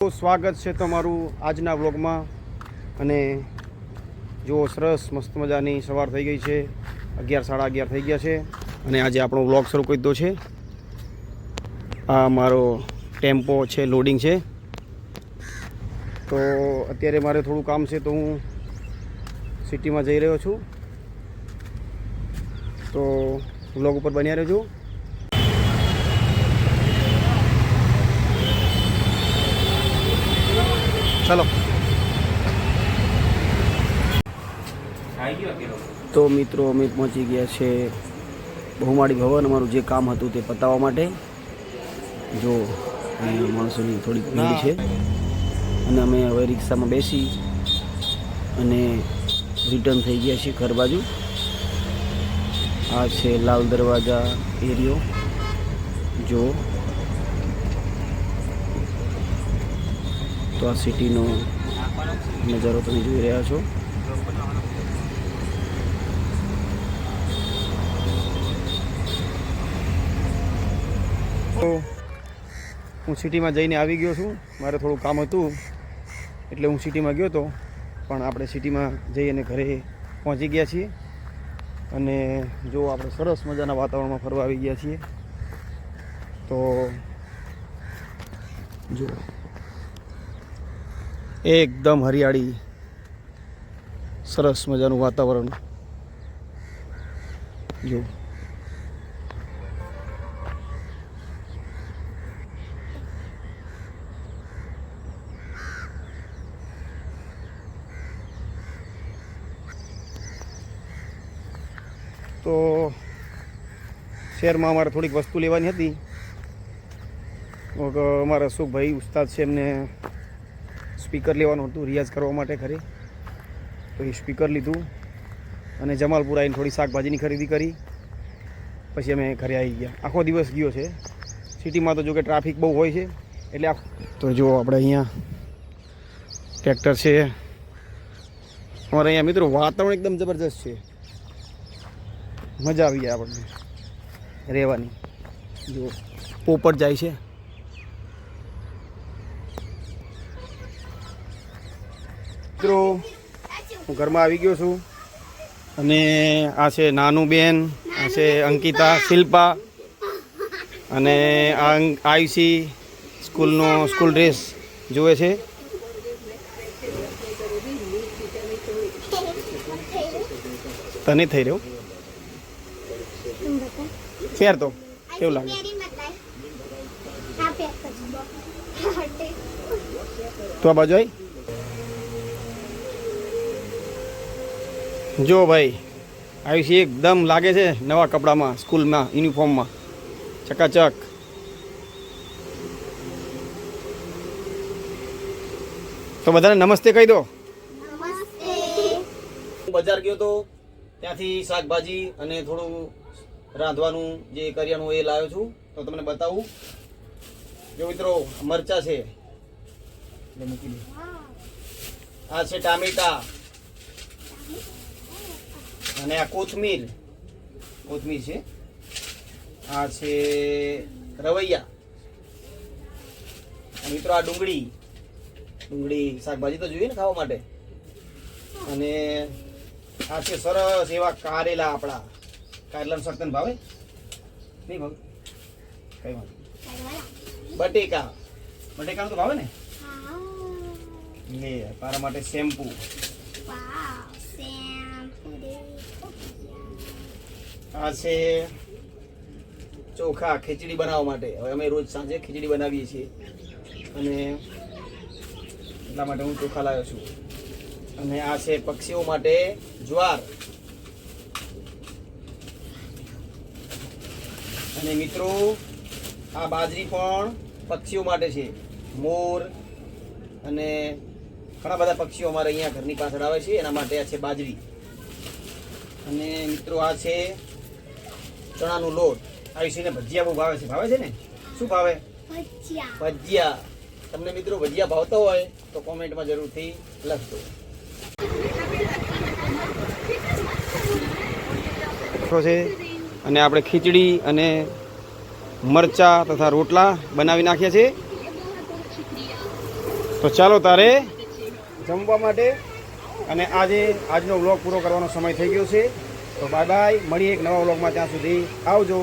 સ્વાગત છે તમારું આજના વ્લોગમાં અને જો સરસ મસ્ત મજાની સવાર થઈ ગઈ છે 11 સાડા 11 થઈ ગયા છે અને આજે આપણો વ્લોગ શરૂ કરી દીધો છે। આ મારો ટેમ્પો છે લોડિંગ છે તો અત્યારે મારે થોડું કામ છે તો હું સિટીમાં જઈ રહ્યો છું તો વ્લોગ ઉપર બન્યા રહેજો। चलो तो मित्रों अमे पहुंची गया है बहुमाड़ी भवन अमरु जे काम हतुं ते पताववा माटे जो माणसोनी थोड़ी भीड़ है अने अमे हवे रिक्शा में बेसी अने रिटर्न थई गया छे घर बाजू। आ छे लाल दरवाजा एरियो जो तो आ सिटी नो नजारो तमे जोई रह्या छो। तो हूँ सिटी में जईने आवी गयो छूं। मारे थोड़ुं काम हतुं एटले हूँ सिटी में गयो तो पण आपणे सिटी में जई अने घरे पहोंची गया छीए अने जो आपणे सरस मजाना वातावरण में फरवा आवी गया छीए। तो जो एकदम हरियाળી सरस मजाનું वातावरण जो तो शहर में अमारे थोड़ी वस्तु लेवानी हती अमारा सुख भाई उस्ताद छे एमने स्पीकर लेवानुं हतुं रियाज करवा माटे घरे तो ये स्पीकर लीधुं अने जमालपुर आवीने थोड़ी शाकभाजीनी खरीदी करी पछी अमे घरे आई गया। आखो दिवस गयो छे सिटी में तो जो कि ट्राफिक बहु होय छे एटले तो जो आपणे अहींया ट्रेक्टर छे अमारे अहींया मित्रों वातावरण एकदम जबरदस्त छे मजा आवी जाय आपणे रहेवानी। जो पोपट जाय छे मित्रों हूँ घर में आई गयो छूँ अने आ छे नानू बेन आ छे अंकिता शिल्पा अने आयुषी स्कूल स्कूल ड्रेस जुए छे। तने थई रह्यो फेर तो केवुं लागे तो आ बाजू आई जो भाई आयुषी एकदम लागे छे नवा कपड़ा में स्कूल में यूनिफॉर्म में चकाचक। तो बधाने नमस्ते कही दो। नमस्ते। बजार गयो तो त्याथी शाकभाजी अने थोड़ू रांधवानुं जे करियाणुं ए लाव्यो छुं तो तमने बतावुं। जो मित्रों मरचा छे आ छे टामेटा અને આ કોથમીર છે આ છે રવૈયા મિત્રો આ ડુંગળી શાકભાજી તો જોઈએ ને ખાવા માટે અને આ છે સરસ એવા કારેલા આપણા કારેલાનું શાક તને ભાવે નહીં ભાવે કઈ ભાવે બટેકાનું તો ભાવે ને લે તારા માટે શેમ્પુ आ से चोखा खीचड़ी बनावा माटे हवे अमे रोज सांजे खीचड़ी बनावीए छीए अने એટલા માટે હું ચોખા લાવ્યો છું અને આ છે પક્ષીઓ માટે જ્વાર અને મિત્રો આ બાજરી પણ પક્ષીઓ માટે છે મોર અને ઘણા બધા પક્ષીઓ અમારે અહીંયા ઘરની પાછળ આવે છે એના માટે આ છે બાજરી અને મિત્રો આ છે चणानु लोट आयुषी ने भजिया बहु भावे छे ने शुं भावे भजिया तमने मित्रों भजिया भावता होय तो कॉमेंट में जरूर थी लखजो। अने आपणे खीचड़ी अने मरचा तथा रोटला बनावी नाख्या छे તો ચાલો તારે જમવા માટે અને આજનો વ્લોગ પૂરો કરવાનો સમય થઈ ગયો છે. તો બાય બાય, મળીએ એક નવા વ્લોગમાં. ત્યાં સુધી આવજો.